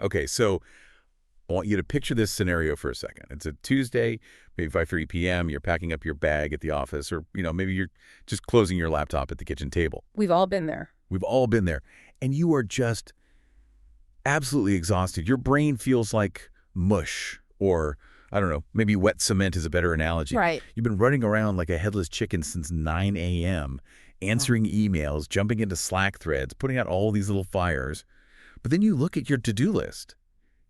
Okay, so I want you to picture this scenario for a second. It's a Tuesday, maybe 5:30 p.m. You're packing up your bag at the office, or maybe you're just closing your laptop at the kitchen table. We've all been there. We've all been there. And you are just absolutely exhausted. Your brain feels like mush, or I don't know, maybe wet cement is a better analogy. Right. You've been running around like a headless chicken since 9 a.m., answering emails, jumping into Slack threads, putting out all these little fires. But then you look at your to-do list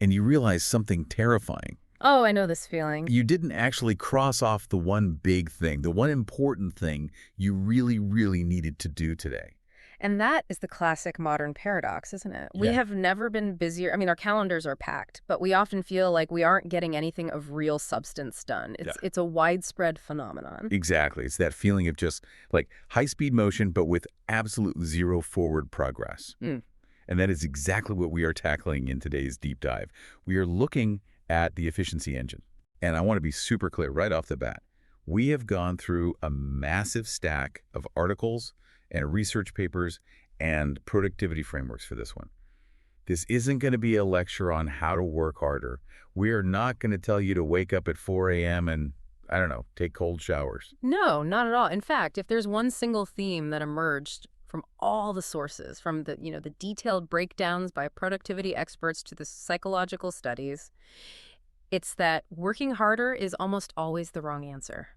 and you realize something terrifying. Oh, I know this feeling. You didn't actually cross off the one big thing, the one important thing you really, really needed to do today. And that is the classic modern paradox, isn't it? We Yeah. have never been busier. I mean, our calendars are packed, but we often feel like we aren't getting anything of real substance done. It's a widespread phenomenon. Exactly. It's that feeling of just like high-speed motion, but with absolute zero forward progress. Mm. And that is exactly what we are tackling in today's deep dive. We are looking at the efficiency engine. And I want to be super clear right off the bat. We have gone through a massive stack of articles and research papers and productivity frameworks for this one. This isn't going to be a lecture on how to work harder. We are not going to tell you to wake up at 4 a.m. and, I don't know, take cold showers. No, not at all. In fact, if there's one single theme that emerged from all the sources, from the detailed breakdowns by productivity experts to the psychological studies, it's that working harder is almost always the wrong answer.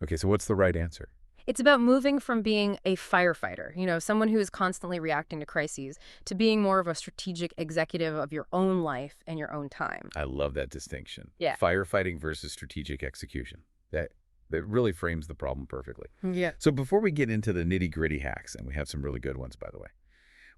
Okay, so what's the right answer? It's about moving from being a firefighter, someone who is constantly reacting to crises, to being more of a strategic executive of your own life and your own time. I love that distinction. Yeah. Firefighting versus strategic execution. That really frames the problem perfectly. Yeah. So before we get into the nitty-gritty hacks, and we have some really good ones, by the way,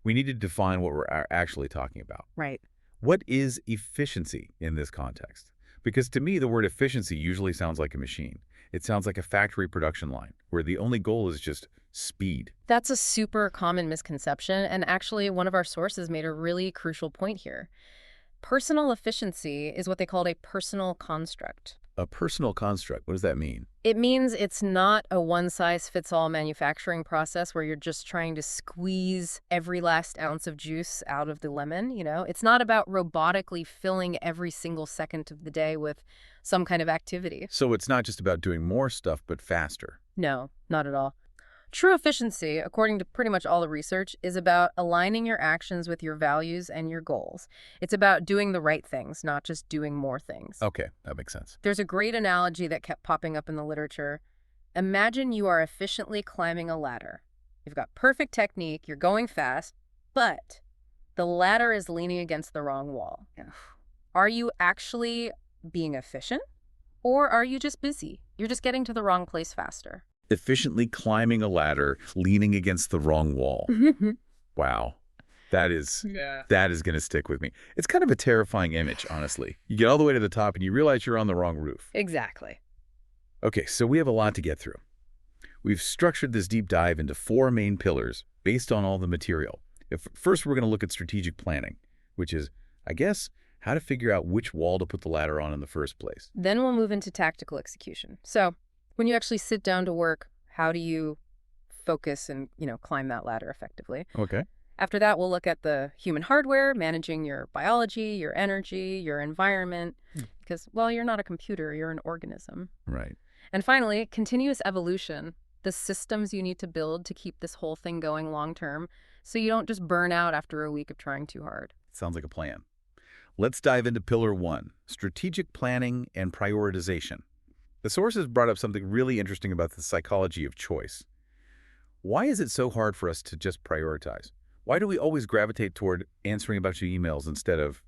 we need to define what we're actually talking about. Right. What is efficiency in this context? Because to me, the word efficiency usually sounds like a machine. It sounds like a factory production line, where the only goal is just speed. That's a super common misconception, and actually one of our sources made a really crucial point here. Personal efficiency is what they called a personal construct. A personal construct, what does that mean? It means it's not a one-size-fits-all manufacturing process where you're just trying to squeeze every last ounce of juice out of the lemon, It's not about robotically filling every single second of the day with some kind of activity. So it's not just about doing more stuff, but faster. No, not at all. True efficiency, according to pretty much all the research, is about aligning your actions with your values and your goals. It's about doing the right things, not just doing more things. Okay, that makes sense. There's a great analogy that kept popping up in the literature. Imagine you are efficiently climbing a ladder. You've got perfect technique, you're going fast, but the ladder is leaning against the wrong wall. Are you actually being efficient? Or are you just busy? You're just getting to the wrong place faster. Efficiently climbing a ladder, leaning against the wrong wall. Wow. That is going to stick with me. It's kind of a terrifying image, honestly. You get all the way to the top and you realize you're on the wrong roof. Exactly. Okay, so we have a lot to get through. We've structured this deep dive into 4 main pillars based on all the material. First, we're going to look at strategic planning, which is, I guess, how to figure out which wall to put the ladder on in the first place. Then we'll move into tactical execution. So when you actually sit down to work, how do you focus and, climb that ladder effectively? Okay. After that, we'll look at the human hardware, managing your biology, your energy, your environment, because, well, you're not a computer, you're an organism. Right. And finally, continuous evolution, the systems you need to build to keep this whole thing going long term, so you don't just burn out after a week of trying too hard. Sounds like a plan. Let's dive into Pillar 1, strategic planning and prioritization. The sources brought up something really interesting about the psychology of choice. Why is it so hard for us to just prioritize? Why do we always gravitate toward answering a bunch of emails instead of,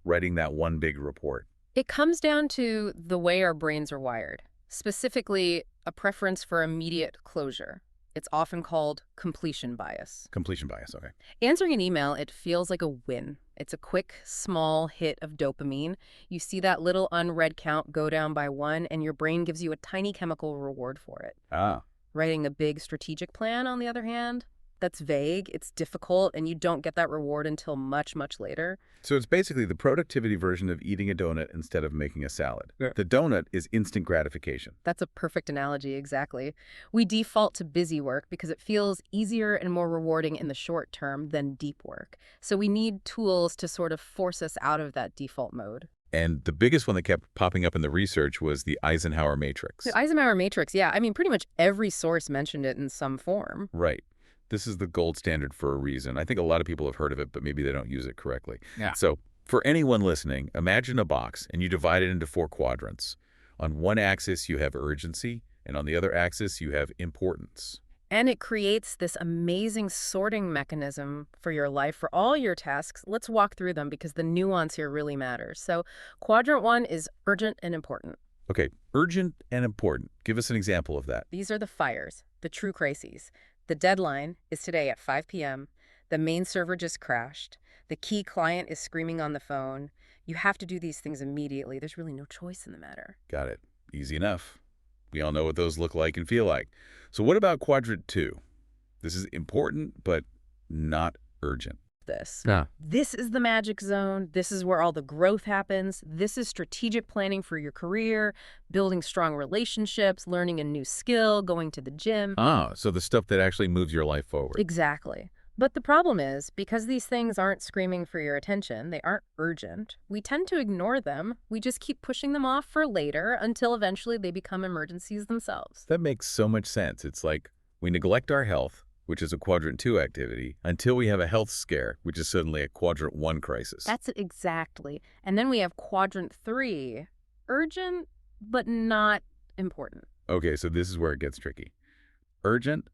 writing that one big report? It comes down to the way our brains are wired, specifically a preference for immediate closure. It's often called completion bias. Completion bias, okay. Answering an email, it feels like a win. It's a quick, small hit of dopamine. You see that little unread count go down by 1, and your brain gives you a tiny chemical reward for it. Ah. Writing a big strategic plan, on the other hand, That's vague, it's difficult, and you don't get that reward until much, much later. So it's basically the productivity version of eating a donut instead of making a salad. Yeah. The donut is instant gratification. That's a perfect analogy, exactly. We default to busy work because it feels easier and more rewarding in the short term than deep work. So we need tools to sort of force us out of that default mode. And the biggest one that kept popping up in the research was the Eisenhower Matrix. The Eisenhower Matrix, yeah, I mean, pretty much every source mentioned it in some form. Right. This is the gold standard for a reason. I think a lot of people have heard of it, but maybe they don't use it correctly. Yeah. So for anyone listening, imagine a box and you divide it into 4 quadrants. On one axis, you have urgency, and on the other axis, you have importance. And it creates this amazing sorting mechanism for your life, for all your tasks. Let's walk through them because the nuance here really matters. So quadrant 1 is urgent and important. Okay, urgent and important. Give us an example of that. These are the fires, the true crises. The deadline is today at 5 p.m. The main server just crashed. The key client is screaming on the phone. You have to do these things immediately. There's really no choice in the matter. Got it. Easy enough. We all know what those look like and feel like. So what about quadrant 2? This is important, but not urgent. This. Yeah. This is the magic zone. This is where all the growth happens. This is strategic planning for your career, building strong relationships, learning a new skill, going to the gym. Ah, so the stuff that actually moves your life forward. Exactly. But the problem is, because these things aren't screaming for your attention, they aren't urgent, we tend to ignore them. We just keep pushing them off for later until eventually they become emergencies themselves. That makes so much sense. It's like we neglect our health, which is a quadrant 2 activity, until we have a health scare, which is suddenly a quadrant 1 crisis. That's it exactly. And then we have quadrant 3, urgent, but not important. Okay, so this is where it gets tricky. Urgent,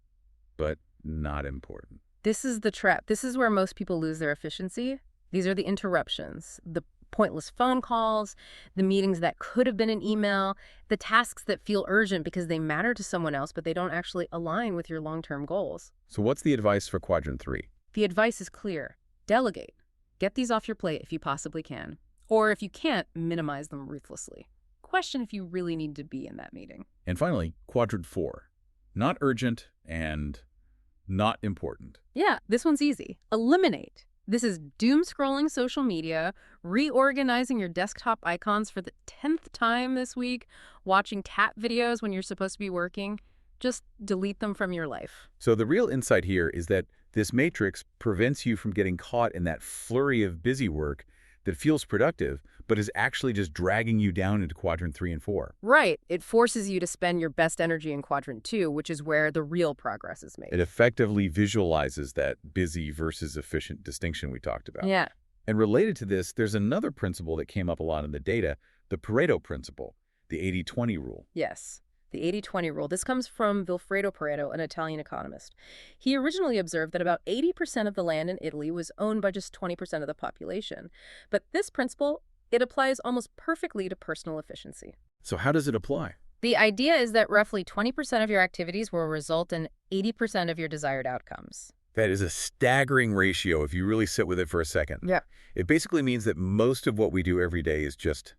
but not important. This is the trap. This is where most people lose their efficiency. These are the interruptions, the pointless phone calls, the meetings that could have been an email, the tasks that feel urgent because they matter to someone else, but they don't actually align with your long-term goals. So what's the advice for quadrant 3? The advice is clear. Delegate. Get these off your plate if you possibly can. Or if you can't, minimize them ruthlessly. Question if you really need to be in that meeting. And finally, quadrant 4. Not urgent and not important. Yeah, this one's easy. Eliminate. This is doom scrolling social media, reorganizing your desktop icons for the 10th time this week, watching tap videos when you're supposed to be working. Just delete them from your life. So the real insight here is that this matrix prevents you from getting caught in that flurry of busy work that feels productive, but is actually just dragging you down into quadrant 3 and 4. Right. It forces you to spend your best energy in quadrant 2, which is where the real progress is made. It effectively visualizes that busy versus efficient distinction we talked about. Yeah. And related to this, there's another principle that came up a lot in the data, the Pareto principle, the 80-20 rule. Yes. The 80-20 rule. This comes from Vilfredo Pareto, an Italian economist. He originally observed that about 80% of the land in Italy was owned by just 20% of the population. But this principle, it applies almost perfectly to personal efficiency. So how does it apply? The idea is that roughly 20% of your activities will result in 80% of your desired outcomes. That is a staggering ratio if you really sit with it for a second. Yeah. It basically means that most of what we do every day is just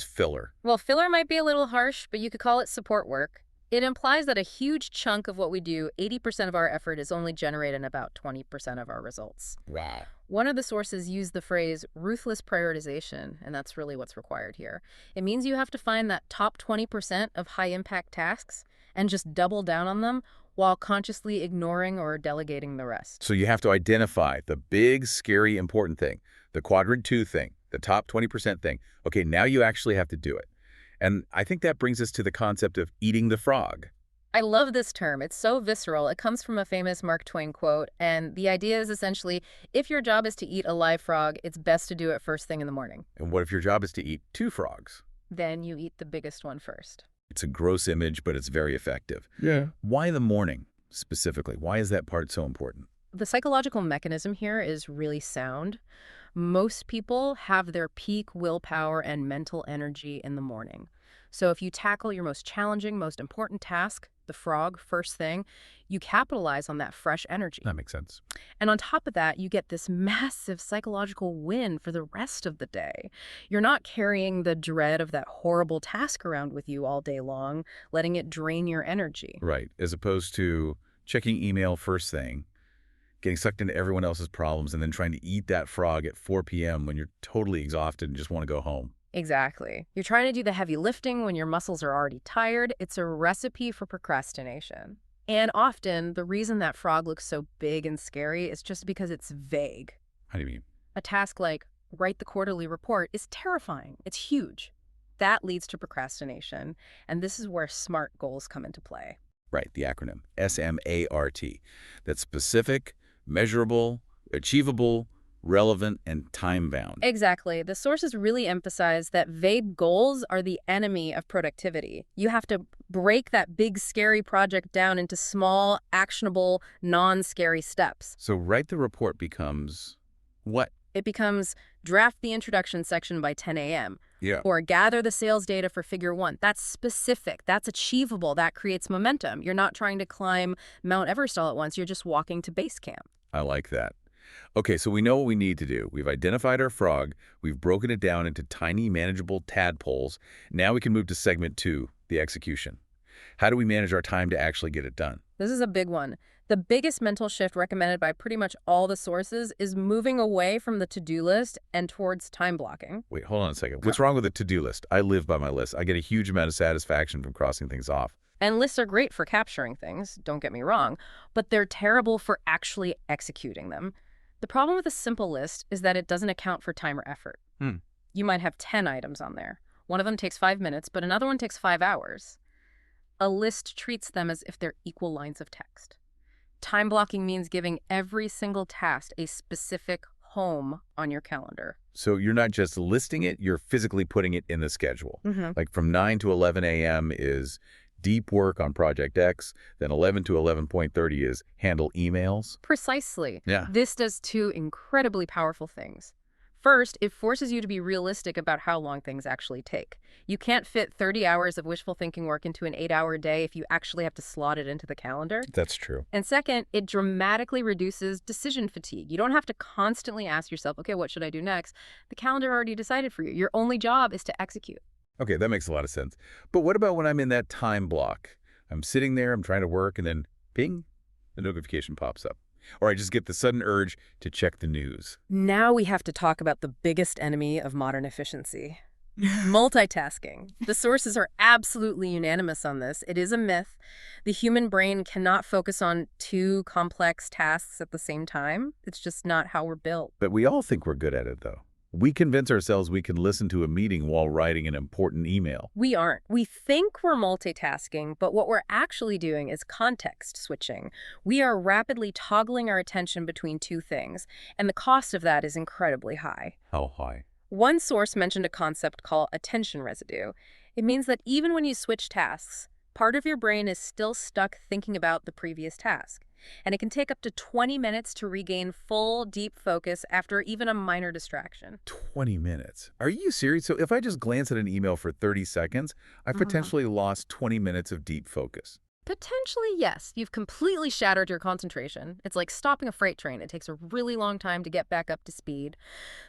filler. Well, filler might be a little harsh, but you could call it support work. It implies that a huge chunk of what we do, 80% of our effort, is only generated in about 20% of our results. Wow. One of the sources used the phrase ruthless prioritization, and that's really what's required here. It means you have to find that top 20% of high-impact tasks and just double down on them while consciously ignoring or delegating the rest. So you have to identify the big, scary, important thing, the quadrant 2 thing, the top 20% thing. Okay, now you actually have to do it. And I think that brings us to the concept of eating the frog. I love this term. It's so visceral. It comes from a famous Mark Twain quote, and the idea is essentially, if your job is to eat a live frog, it's best to do it first thing in the morning. And what if your job is to eat 2 frogs? Then you eat the biggest one first. It's a gross image, but it's very effective. Yeah. Why the morning, specifically? Why is that part so important? The psychological mechanism here is really sound. Most people have their peak willpower and mental energy in the morning. So if you tackle your most challenging, most important task, the frog, first thing, you capitalize on that fresh energy. That makes sense. And on top of that, you get this massive psychological win for the rest of the day. You're not carrying the dread of that horrible task around with you all day long, letting it drain your energy. Right, as opposed to checking email first thing, getting sucked into everyone else's problems, and then trying to eat that frog at 4 p.m. when you're totally exhausted and just want to go home. Exactly. You're trying to do the heavy lifting when your muscles are already tired. It's a recipe for procrastination. And often, the reason that frog looks so big and scary is just because it's vague. How do you mean? A task like write the quarterly report is terrifying. It's huge. That leads to procrastination, and this is where SMART goals come into play. Right, the acronym, SMART. That's specific, measurable, achievable, relevant, and time-bound. Exactly. The sources really emphasize that vague goals are the enemy of productivity. You have to break that big, scary project down into small, actionable, non-scary steps. So write the report becomes what? It becomes draft the introduction section by 10 a.m. Yeah. Or gather the sales data for figure 1. That's specific. That's achievable. That creates momentum. You're not trying to climb Mount Everest all at once. You're just walking to base camp. I like that. Okay, so we know what we need to do. We've identified our frog. We've broken it down into tiny, manageable tadpoles. Now we can move to segment 2, the execution. How do we manage our time to actually get it done? This is a big one. The biggest mental shift recommended by pretty much all the sources is moving away from the to-do list and towards time blocking. Wait, hold on a second. What's wrong with the to-do list? I live by my list. I get a huge amount of satisfaction from crossing things off. And lists are great for capturing things, don't get me wrong, but they're terrible for actually executing them. The problem with a simple list is that it doesn't account for time or effort. You might have 10 items on there. One of them takes 5 minutes, but another one takes 5 hours. A list treats them as if they're equal lines of text. Time blocking means giving every single task a specific home on your calendar. So you're not just listing it, you're physically putting it in the schedule. Like from 9 to 11 a.m. is deep work on Project X, then 11 to 11:30 is handle emails. Precisely. Yeah. This does 2 incredibly powerful things. First, it forces you to be realistic about how long things actually take. You can't fit 30 hours of wishful thinking work into an 8-hour day if you actually have to slot it into the calendar. That's true. And second, it dramatically reduces decision fatigue. You don't have to constantly ask yourself, okay, what should I do next? The calendar already decided for you. Your only job is to execute. Okay, that makes a lot of sense. But what about when I'm in that time block? I'm sitting there, I'm trying to work, and then ping, the notification pops up. Or I just get the sudden urge to check the news. Now we have to talk about the biggest enemy of modern efficiency. Multitasking. The sources are absolutely unanimous on this. It is a myth. The human brain cannot focus on 2 complex tasks at the same time. It's just not how we're built. But we all think we're good at it, though. We convince ourselves we can listen to a meeting while writing an important email. We aren't. We think we're multitasking, but what we're actually doing is context switching. We are rapidly toggling our attention between 2 things, and the cost of that is incredibly high. How high? One source mentioned a concept called attention residue. It means that even when you switch tasks, part of your brain is still stuck thinking about the previous task. And it can take up to 20 minutes to regain full, deep focus after even a minor distraction. 20 minutes? Are you serious? So if I just glance at an email for 30 seconds, I've potentially lost 20 minutes of deep focus. Potentially, yes. You've completely shattered your concentration. It's like stopping a freight train. It takes a really long time to get back up to speed.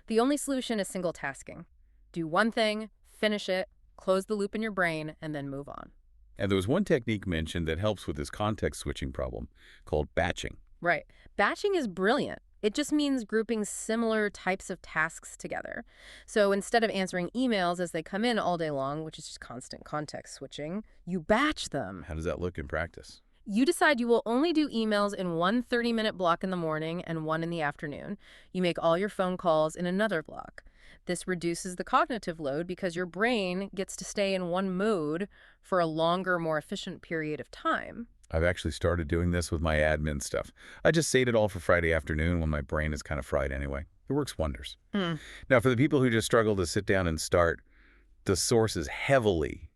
The only solution is single tasking. Do one thing, finish it, close the loop in your brain, and then move on. And there was one technique mentioned that helps with this context switching problem called batching. Right. Batching is brilliant. It just means grouping similar types of tasks together. So instead of answering emails as they come in all day long, which is just constant context switching, you batch them. How does that look in practice? You decide you will only do emails in one 30-minute block in the morning and one in the afternoon. You make all your phone calls in another block. This reduces the cognitive load because your brain gets to stay in one mode for a longer, more efficient period of time. I've actually started doing this with my admin stuff. I just save it all for Friday afternoon when my brain is kind of fried anyway. It works wonders. Now, for the people who just struggle to sit down and start, the sources heavily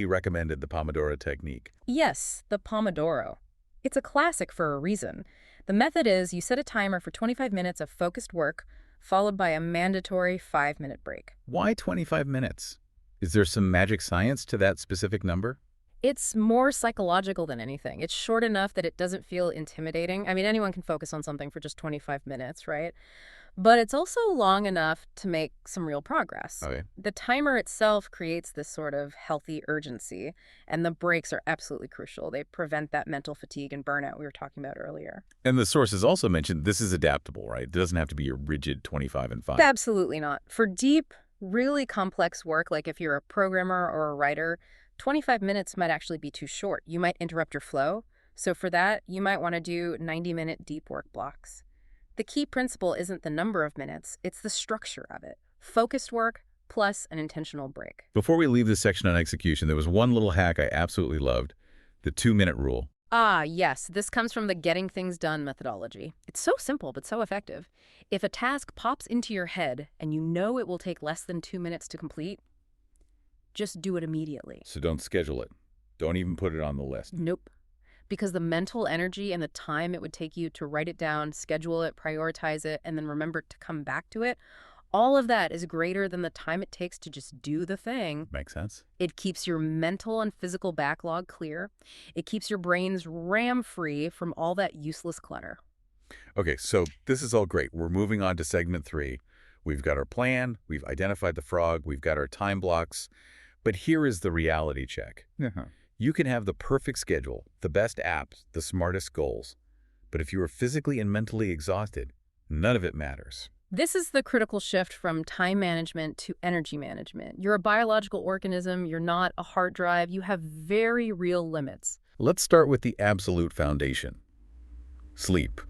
recommended the Pomodoro technique. Yes, the Pomodoro. It's a classic for a reason. The method is you set a timer for 25 minutes of focused work, followed by a mandatory 5-minute break. Why 25 minutes? Is there some magic science to that specific number? It's more psychological than anything. It's short enough that it doesn't feel intimidating. I mean, anyone can focus on something for just 25 minutes, right? But it's also long enough to make some real progress. Okay. The timer itself creates this sort of healthy urgency, and the breaks are absolutely crucial. They prevent that mental fatigue and burnout we were talking about earlier. And the sources also mentioned this is adaptable, right? It doesn't have to be a rigid 25 and 5. Absolutely not. For deep, really complex work, like if you're a programmer or a writer, 25 minutes might actually be too short. You might interrupt your flow. So for that, you might want to do 90-minute deep work blocks. The key principle isn't the number of minutes, it's the structure of it. Focused work plus an intentional break. Before we leave this section on execution, there was one little hack I absolutely loved, the 2-minute rule. Ah, yes, this comes from the getting things done methodology. It's so simple, but so effective. If a task pops into your head and you know it will take less than 2 minutes to complete, just do it immediately. So don't schedule it. Don't even put it on the list. Nope. Because the mental energy and the time it would take you to write it down, schedule it, prioritize it, and then remember to come back to it, all of that is greater than the time it takes to just do the thing. Makes sense. It keeps your mental and physical backlog clear. It keeps your brains RAM-free from all that useless clutter. Okay, so this is all great. We're moving on to segment 3. We've got our plan, we've identified the frog, we've got our time blocks. But here is the reality check. You can have the perfect schedule, the best apps, the smartest goals. But if you are physically and mentally exhausted, none of it matters. This is the critical shift from time management to energy management. You're a biological organism. You're not a hard drive. You have very real limits. Let's start with the absolute foundation. Sleep.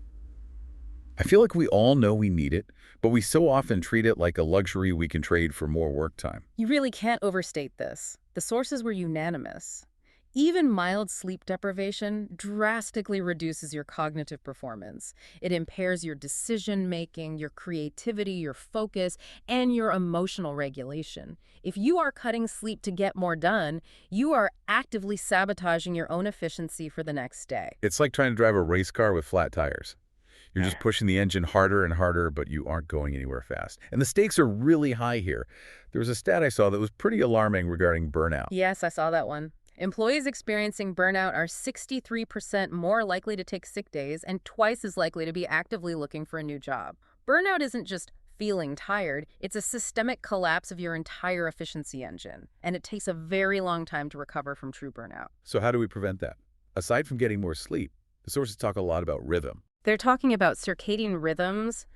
I feel like we all know we need it, but we so often treat it like a luxury we can trade for more work time. You really can't overstate this. The sources were unanimous. Even mild sleep deprivation drastically reduces your cognitive performance. It impairs your decision-making, your creativity, your focus, and your emotional regulation. If you are cutting sleep to get more done, you are actively sabotaging your own efficiency for the next day. It's like trying to drive a race car with flat tires. You're just pushing the engine harder and harder, but you aren't going anywhere fast. And the stakes are really high here. There was a stat I saw that was pretty alarming regarding burnout. Yes, I saw that one. Employees experiencing burnout are 63% more likely to take sick days and twice as likely to be actively looking for a new job. Burnout isn't just feeling tired, it's a systemic collapse of your entire efficiency engine, and it takes a very long time to recover from true burnout. So how do we prevent that? Aside from getting more sleep, the sources talk a lot about rhythm. They're talking about circadian rhythms.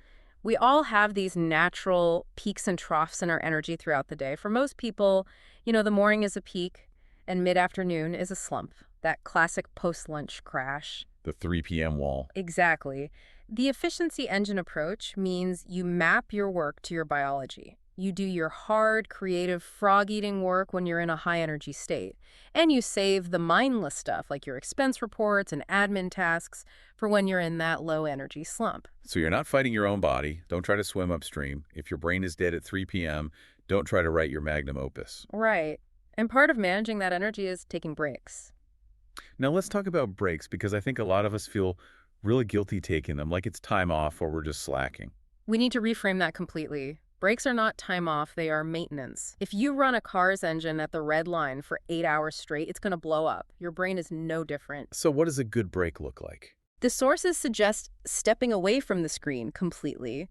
We all have these natural peaks and troughs in our energy throughout the day. For most people, the morning is a peak, and mid-afternoon is a slump, that classic post-lunch crash. The 3 p.m. wall. Exactly. The efficiency engine approach means you map your work to your biology. You do your hard, creative, frog-eating work when you're in a high-energy state. And you save the mindless stuff, like your expense reports and admin tasks, for when you're in that low-energy slump. So you're not fighting your own body. Don't try to swim upstream. If your brain is dead at 3 p.m., don't try to write your magnum opus. Right. And part of managing that energy is taking breaks. Now let's talk about breaks, because I think a lot of us feel really guilty taking them, like it's time off or we're just slacking. We need to reframe that completely. Breaks are not time off, they are maintenance. If you run a car's engine at the red line for 8 hours straight, it's going to blow up. Your brain is no different. So what does a good break look like? The sources suggest stepping away from the screen completely.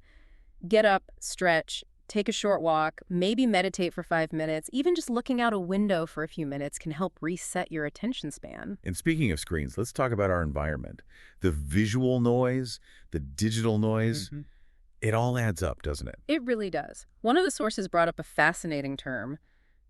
Get up, stretch, take a short walk, maybe meditate for 5 minutes. Even just looking out a window for a few minutes can help reset your attention span. And speaking of screens, let's talk about our environment. The visual noise, the digital noise, it all adds up, doesn't it? It really does. One of the sources brought up a fascinating term,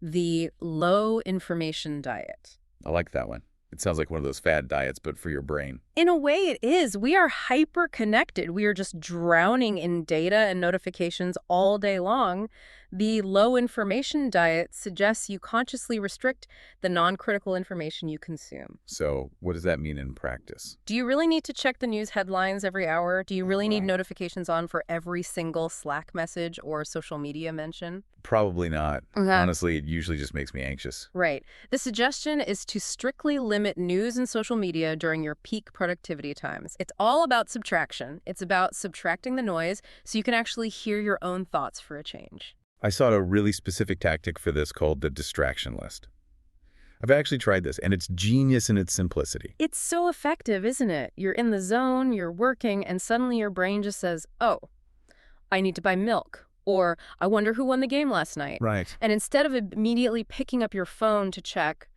the low information diet. I like that one. It sounds like one of those fad diets, but for your brain. In a way, it is. We are hyper-connected. We are just drowning in data and notifications all day long. The low information diet suggests you consciously restrict the non-critical information you consume. So what does that mean in practice? Do you really need to check the news headlines every hour? Do you really need notifications on for every single Slack message or social media mention? Probably not. Honestly, it usually just makes me anxious. Right. The suggestion is to strictly limit news and social media during your peak productivity times. It's all about subtraction. It's about subtracting the noise so you can actually hear your own thoughts for a change. I saw a really specific tactic for this called the distraction list. I've actually tried this, and it's genius in its simplicity. It's so effective, isn't it? You're in the zone, you're working, and suddenly your brain just says, oh, I need to buy milk, or I wonder who won the game last night. Right. And instead of immediately picking up your phone to check,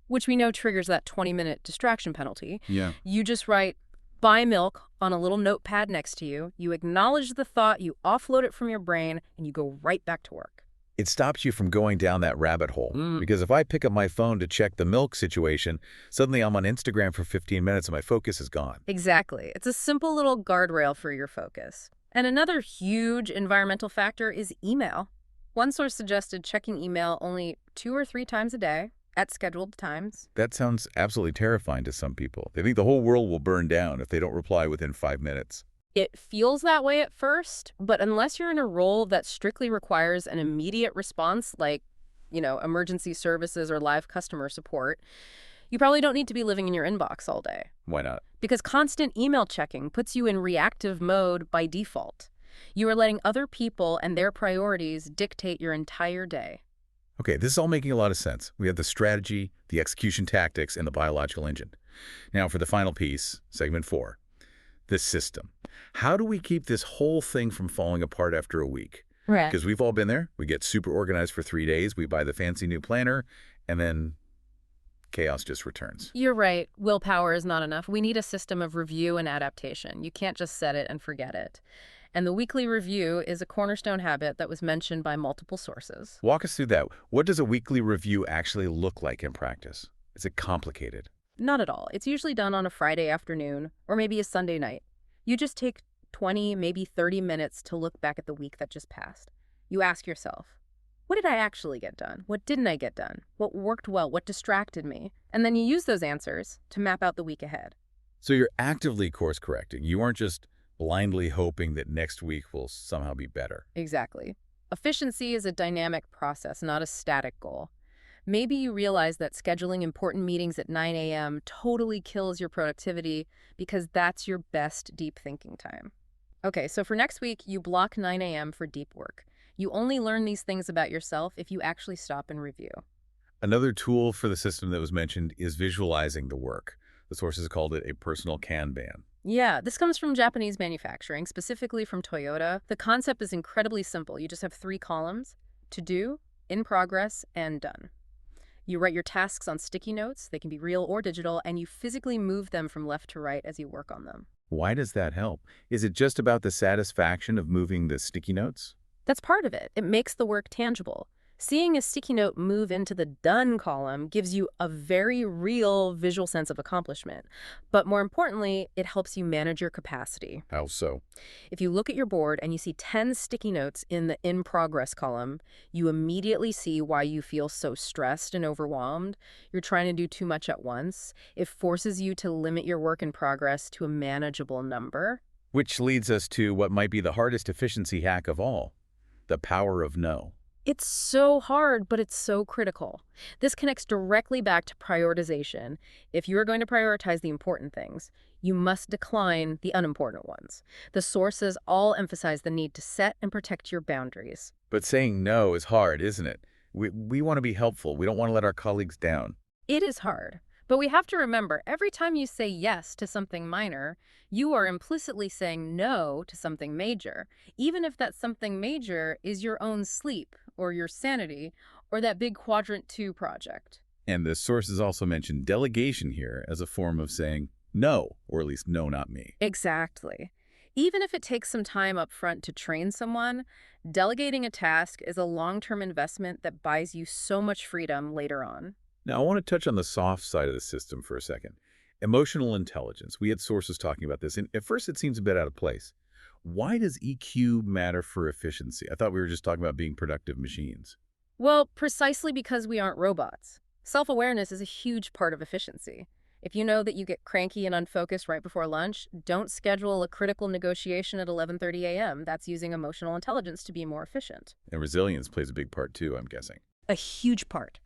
which we know triggers that 20-minute distraction penalty, Yeah. you just write, buy milk on a little notepad next to you. You acknowledge the thought, you offload it from your brain, and you go right back to work. It stops you from going down that rabbit hole. Because if I pick up my phone to check the milk situation, suddenly I'm on Instagram for 15 minutes and my focus is gone. Exactly. It's a simple little guardrail for your focus. And another huge environmental factor is email. One source suggested checking email only 2 or 3 times a day at scheduled times. That sounds absolutely terrifying to some people. They think the whole world will burn down if they don't reply within 5 minutes. It feels that way at first, but unless you're in a role that strictly requires an immediate response, like, emergency services or live customer support, you probably don't need to be living in your inbox all day. Why not? Because constant email checking puts you in reactive mode by default. You are letting other people and their priorities dictate your entire day. Okay, this is all making a lot of sense. We have the strategy, the execution tactics, and the biological engine. Now for the final piece, segment 4, the system. How do we keep this whole thing from falling apart after a week? Right. Because we've all been there. We get super organized for 3 days. We buy the fancy new planner, and then chaos just returns. You're right. Willpower is not enough. We need a system of review and adaptation. You can't just set it and forget it. And the weekly review is a cornerstone habit that was mentioned by multiple sources. Walk us through that. What does a weekly review actually look like in practice? Is it complicated? Not at all. It's usually done on a Friday afternoon or maybe a Sunday night. You just take 20, maybe 30 minutes to look back at the week that just passed. You ask yourself, what did I actually get done? What didn't I get done? What worked well? What distracted me? And then you use those answers to map out the week ahead. So you're actively course correcting. You aren't just blindly hoping that next week will somehow be better. Exactly. Efficiency is a dynamic process, not a static goal. Maybe you realize that scheduling important meetings at 9 a.m. totally kills your productivity because that's your best deep thinking time. Okay, so for next week, you block 9 a.m. for deep work. You only learn these things about yourself if you actually stop and review. Another tool for the system that was mentioned is visualizing the work. The sources called it a personal Kanban. Yeah, this comes from Japanese manufacturing, specifically from Toyota. The concept is incredibly simple. You just have 3 columns: to do, in progress, and done. You write your tasks on sticky notes. They can be real or digital, and you physically move them from left to right as you work on them. Why does that help? Is it just about the satisfaction of moving the sticky notes? That's part of it. It makes the work tangible. Seeing a sticky note move into the done column gives you a very real visual sense of accomplishment. But more importantly, it helps you manage your capacity. How so? If you look at your board and you see 10 sticky notes in the in progress column, you immediately see why you feel so stressed and overwhelmed. You're trying to do too much at once. It forces you to limit your work in progress to a manageable number. Which leads us to what might be the hardest efficiency hack of all, the power of no. It's so hard, but it's so critical. This connects directly back to prioritization. If you are going to prioritize the important things, you must decline the unimportant ones. The sources all emphasize the need to set and protect your boundaries. But saying no is hard, isn't it? We want to be helpful. We don't want to let our colleagues down. It is hard, but we have to remember every time you say yes to something minor, you are implicitly saying no to something major, even if that something major is your own sleep or your sanity or that big quadrant 2 project. And the sources also mentioned delegation here as a form of saying no, or at least no, not me. Exactly. Even if it takes some time up front to train someone, delegating a task is a long-term investment that buys you so much freedom later on. Now, I want to touch on the soft side of the system for a second. Emotional intelligence. We had sources talking about this, and at first it seems a bit out of place. Why does EQ matter for efficiency? I thought we were just talking about being productive machines. Well, precisely because we aren't robots. Self-awareness is a huge part of efficiency. If you know that you get cranky and unfocused right before lunch, don't schedule a critical negotiation at 11:30 a.m. That's using emotional intelligence to be more efficient. And resilience plays a big part too, I'm guessing. A huge part.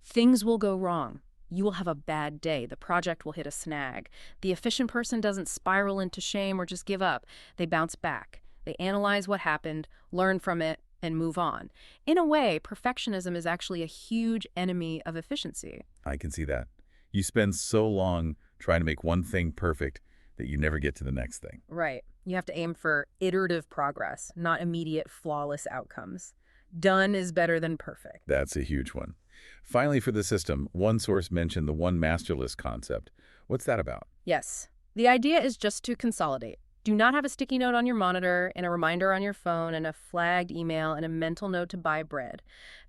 Things will go wrong. You will have a bad day. The project will hit a snag. The efficient person doesn't spiral into shame or just give up. They bounce back. They analyze what happened, learn from it, and move on. In a way, perfectionism is actually a huge enemy of efficiency. I can see that. You spend so long trying to make one thing perfect that you never get to the next thing. Right. You have to aim for iterative progress, not immediate flawless outcomes. Done is better than perfect. That's a huge one. Finally, for the system, one source mentioned the one master list concept. What's that about? Yes. The idea is just to consolidate. Do not have a sticky note on your monitor, and a reminder on your phone, and a flagged email, and a mental note to buy bread.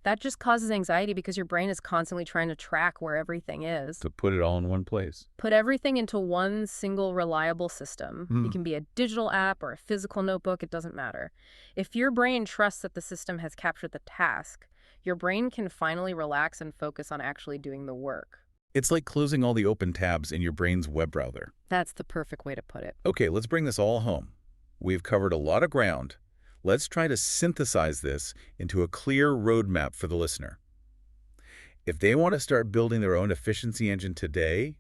That just causes anxiety because your brain is constantly trying to track where everything is. To put it all in one place. Put everything into one single reliable system. It can be a digital app or a physical notebook, it doesn't matter. If your brain trusts that the system has captured the task, your brain can finally relax and focus on actually doing the work. It's like closing all the open tabs in your brain's web browser. That's the perfect way to put it. Okay, let's bring this all home. We've covered a lot of ground. Let's try to synthesize this into a clear roadmap for the listener. If they want to start building their own efficiency engine today,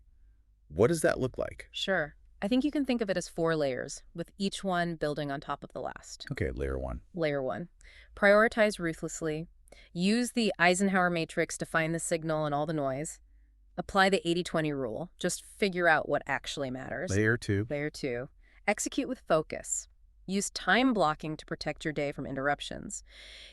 what does that look like? Sure. I think you can think of it as 4 layers, with each one building on top of the last. Okay, layer 1. Layer 1. Prioritize ruthlessly. Use the Eisenhower Matrix to find the signal and all the noise. Apply the 80-20 rule. Just figure out what actually matters. Layer 2. Layer 2. Execute with focus. Use time blocking to protect your day from interruptions.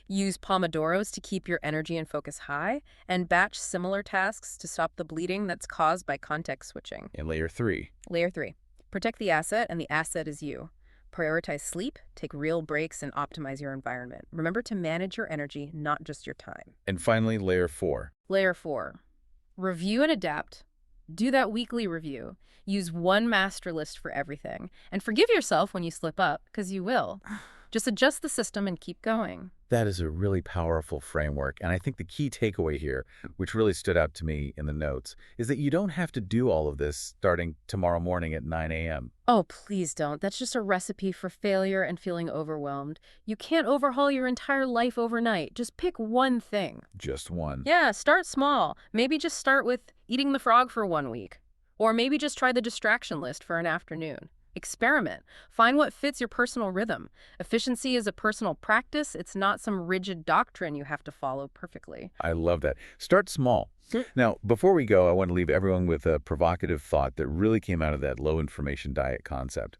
Use Pomodoros to keep your energy and focus high, and batch similar tasks to stop the bleeding that's caused by context switching. And layer 3. Layer 3. Protect the asset, and the asset is you. Prioritize sleep, take real breaks, and optimize your environment. Remember to manage your energy, not just your time. And finally, layer 4. Layer 4. Review and adapt. Do that weekly review. Use one master list for everything. And forgive yourself when you slip up, because you will. Just adjust the system and keep going. That is a really powerful framework, and I think the key takeaway here, which really stood out to me in the notes, is that you don't have to do all of this starting tomorrow morning at 9 a.m. Oh, please don't. That's just a recipe for failure and feeling overwhelmed. You can't overhaul your entire life overnight. Just pick one thing. Just one. Yeah, start small. Maybe just start with eating the frog for 1 week. Or maybe just try the distraction list for an afternoon. Experiment. Find what fits your personal rhythm. Efficiency is a personal practice. It's not some rigid doctrine you have to follow perfectly. I love that. Start small. Now, before we go, I want to leave everyone with a provocative thought that really came out of that low-information diet concept.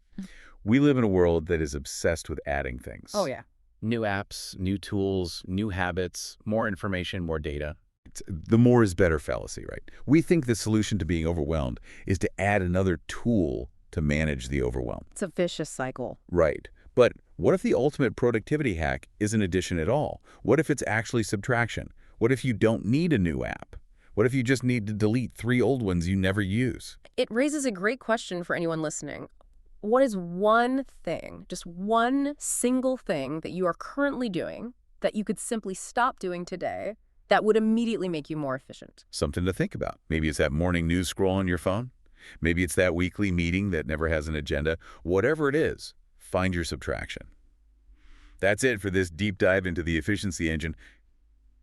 We live in a world that is obsessed with adding things. Oh, yeah. New apps, new tools, new habits, more information, more data. It's the more is better fallacy, right? We think the solution to being overwhelmed is to add another tool to manage the overwhelm. It's a vicious cycle. Right. But what if the ultimate productivity hack isn't addition at all? What if it's actually subtraction? What if you don't need a new app? What if you just need to delete 3 old ones you never use? It raises a great question for anyone listening. What is one thing, just one single thing that you are currently doing that you could simply stop doing today that would immediately make you more efficient? Something to think about. Maybe it's that morning news scroll on your phone. Maybe it's that weekly meeting that never has an agenda. Whatever it is, find your subtraction. That's it for this deep dive into the efficiency engine.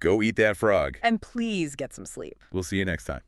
Go eat that frog. And please get some sleep. We'll see you next time.